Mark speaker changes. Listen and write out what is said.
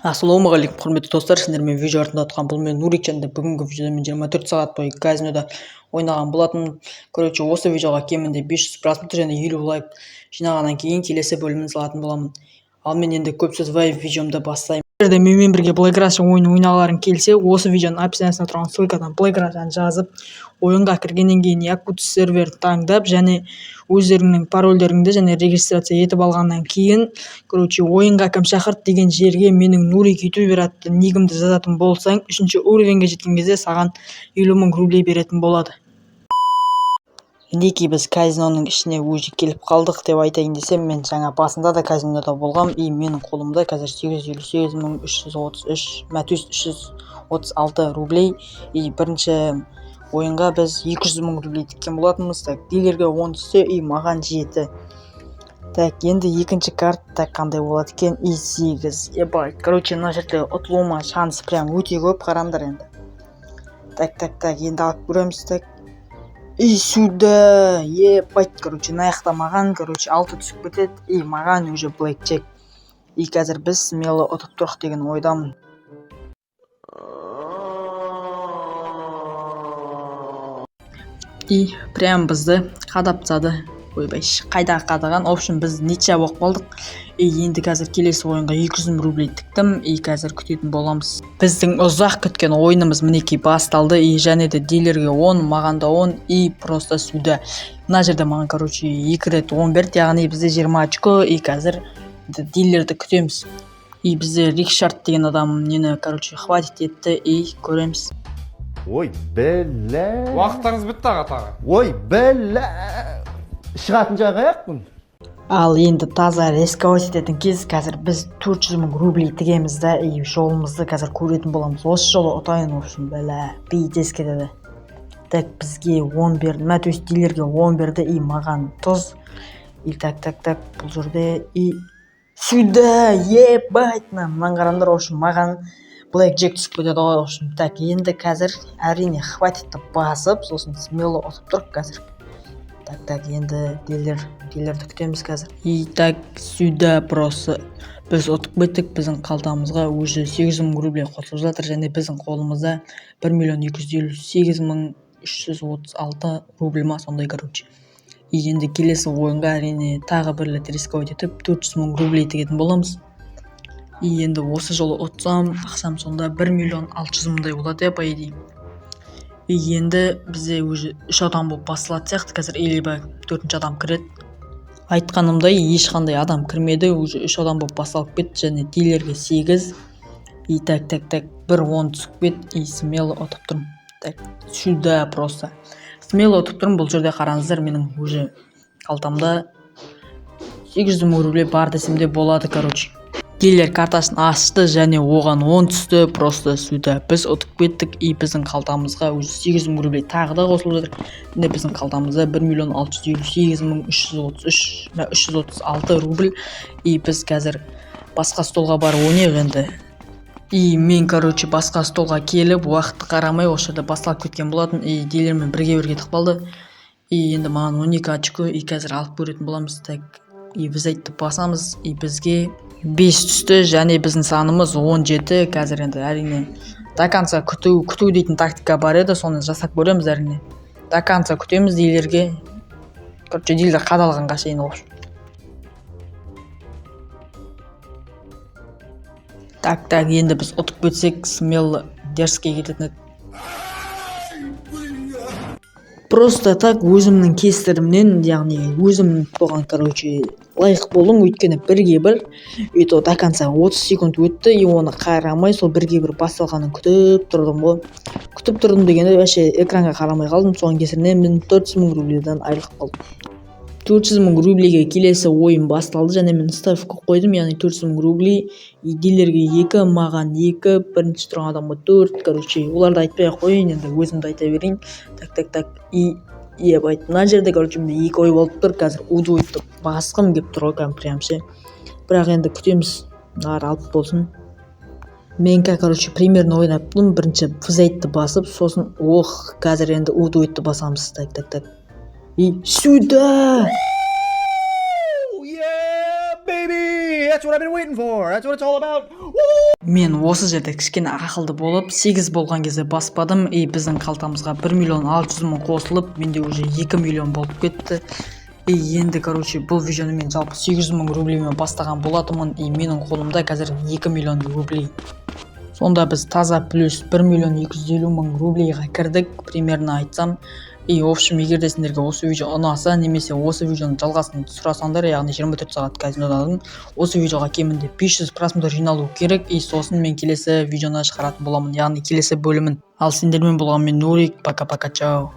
Speaker 1: Ассалаумағалейкум құрметті достар, сіздермен видео артында отқан бұл мен Нурик жанды. Бүгінгі видеода мен 24 сағат бойы казинода ойнаған болатын. Осы видеоға кемінде 500 просмотр және 50 лайк жинағаннан кейін келесі бөлімін салатын боламын. Ал мен енді көп сөз видеомды бастаймын. Егер де менімен бірге Playground ойын ойнағыларың келсе, осы видеоның описаниясында тұрған ссылкадан Playground жазып, ойынға кіргеннен кейін Yakut сервер таңдап және өздеріңнің парольдеріңді және регистрация етіп алғаннан кейін, ойынға кім шақырт деген жерге менің Нурик ютубер атты никімді жазатын болсаң, 3-ші уровеньге жеткен кезде саған 50 000 рублей беретін болады. Мінекей біз казиноның ішіне уже келіп қалдық деп айтайын десем, мен жаңа басында да казинода болғам, менің қолымда қазір 858.333 мәтөс 336 рублей. Бірінші ойынға біз 200 000 рублей тіккен болатынбыз. Дилерге 10 түсті, маған 7. Енді екінші карта қандай болады екен? 8. Мына жерде ұтылуыма шансы прям өте көп, қараңдар енді. Енді алып көреміз. Сюда, наяқта маған, 6 түсіп кетеді, маған уже блэкджек. Қазір біз смело ұтып тұрық деген ойдамын. Прям бізді қадап тастады. Қайда қадаған? Общем, біз нича болып қалдық. Енді қазір келесі ойынға 200 000 рублей тіктім. Қазір күтетін боламыз. Біздің ұзақ күткен ойынымыз мінекей басталды. Және де дилерге 10, маған да 10. Просто сюда. Мына жерде маған, 2 рет 10 берді, яғни бізде 20 очко. Қазір дилерді күтеміз. Бізде Рикшард деген адам нені, хватит етті. Көреміз.
Speaker 2: Ой, бәлә.
Speaker 3: Уақыттарыңыз бітті аға.
Speaker 2: Ой, бәлә. Шығатын жаға яқпын.
Speaker 1: Ал енді таза рисковать ететін кез, қазір біз 400 000 рублей тігеміз да, жолымызды қазір көретін боламыз. Осы жолы ұтайын үшін бәлә, бейтес кетеді. Бізге 10 берді, мәтөс дилерге 10 берді, маған 30. Бұл жерде, сюда, маған қарандар үшін, маған блэкджек түсіп кетеді ғой үшін. Енді қазір әрине хватитті басып, сосын смело ұтып тұрып қазір. Енді дилерді күтеміз қазір. Сюда просто біз ұтып беттік, біздің қалтамызға уже 8 000 рублей қосылып жатыр, және біздің қолымызда 1 258.336 рубль ма, сондай. Енді келесі ойынға әрине тағы бір рет рисковать етіп 400 000 рублей тігетін боламыз. Енді осы жолы ұтсам, ақшам сонда 1 600 000 болады, по идее. Енді бізде уже 3 адам болып басылады сияқты, қазір либо 4-ші адам кіреді. Айтқанымдай ешқандай адам кірмеді, уже 3 адам болып басылып кетті, және дилерге 8. Бір 10 түсіп кетті, смело ұтып тұрмын. Сюда просто. Смело ұтып тұрмын, бұл жерде қараңыздар, менің уже қалтамда 800 000 рублей бар десем де болады, Дилер картасын ашты және оған 10 түсті, просто сюда. Біз ұтып кеттік, біздің қалтамызға уже 8 000 рублей тағы да қосылып жатыр. Біздің қалтамызда 1 658.336 рубль. Біз қазір басқа столға барып ойнайық енді. Мен, басқа столға келіп, уақытты қарамай, осы жерде басталып кеткен болатын. Дилермен бірге кетіп қалды. Енді маған 12 очко, қазір алып көретін боламыз. Біз айтты басамыз, бізге 5 түсті, және біздің санымыз 17. Қазір енді әрине до конца күту дейтін тактика бар еді, соны жасап көреміз әрине. До конца күтеміз дилерге. Дилер қадалғанға шейін олшы. Енді біз ұтып кетсек, смело дерзкий кететін еді. Просто өзімнің кесірімнен, яғни өзім болған, лайық болдым, өйткені 1-1, до конца 30 секунд өтті, оны қарамай, сол 1-1 басталғанын күтіп тұрдым ғой. Күтіп тұрдым дегенде, экранға қарамай қалдым, соның кесірінен мен 400 000 рублейден айырылып қалдым. 400 000 рублейге келесі ойын басталды, және мен ставка қойдым, яғни 400 000 рублей, дилерге 2, маған 2, бірінші тұрған адамға 4, оларды айтпай қойын, енді өзімді айта берейін. Мына жерде, менде 2 ой болып тұр, қазір удвойтты басқым кеп тұр ғой, прямше. Бірақ енді күтеміз, алып болсын. Мен, примерно ойнаппын, бірінші фзайтты басып, сосын, қазір енді удвойтты басамыз, сюда!
Speaker 2: Yeah, baby! That's what I've been waiting for. That's what it's all about. Woo!
Speaker 1: Мен осы жерде кішкене ақылды болып 8 болған кезде баспадым, и біздің қалтамызға 1.600.000 қосылып, менде уже 2 миллион болып кетті. И енді бұл видеоны мен жалпы 800.000 рубльмен бастаған болатынмын, и менің қолымда қазір 2 миллион рублей. Сонда біз таза плюс 1.250.000 рублейға кірдік, примерно айтсам. И в общем, егер де сендерге осы видео ұнаса, немесе осы видеоның жалғасын сұрасаңдар, яғни 24 сағат казинодан, осы видеоға кемінде 500 просмотр жиналу керек, и сосын мен келесі видеоны шығаратын боламын, яғни келесі бөлімін. Ал сендермен болған мен Нурик, пока-пока, чао.